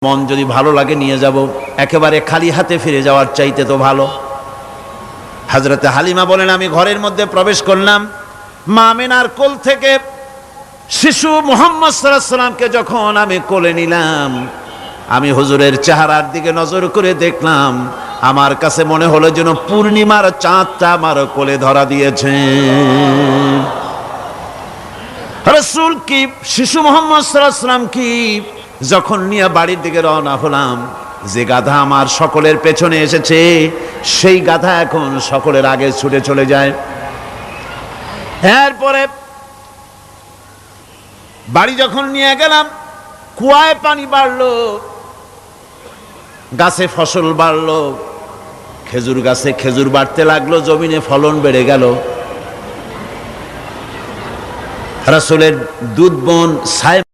মন যদি ভালো লাগে নিয়ে যাব, একেবারে খালি হাতে ফিরে যাওয়ার চাইতে তো ভালো। হযরতে হালিমা বলেন, আমি ঘরের মধ্যে প্রবেশ করলাম, মা আমিনার কোল থেকে শিশু মুহাম্মদ সাল্লাল্লাহু আলাইহি সাল্লামকে যখন আমি কোলে নিলাম, আমি হুজুরের চেহারার দিকে নজর করে দেখলাম, আমার কাছে মনে হলো যেন পূর্ণিমার চাঁদটা আমার কোলে ধরা দিয়েছে। রাসূল কি শিশু মুহাম্মদ সাল্লাল্লাহু আলাইহি সাল্লাম কি যখন নিয়ে বাড়ির দিকে রওনা হলাম, যে গাধা আমার সকলের পেছনে এসেছে সেই গাধা এখন সকলের আগে ছুটে চলে যায়। এরপরে বাড়ি যখন নিয়ে গেলাম, কুয়ায় পানি বাড়লো, গাছে ফসল বাড়লো, খেজুর গাছে খেজুর বাড়তে লাগলো, জমিনে ফলন বেড়ে গেল। রাসূলের দুধ বোন সাহেব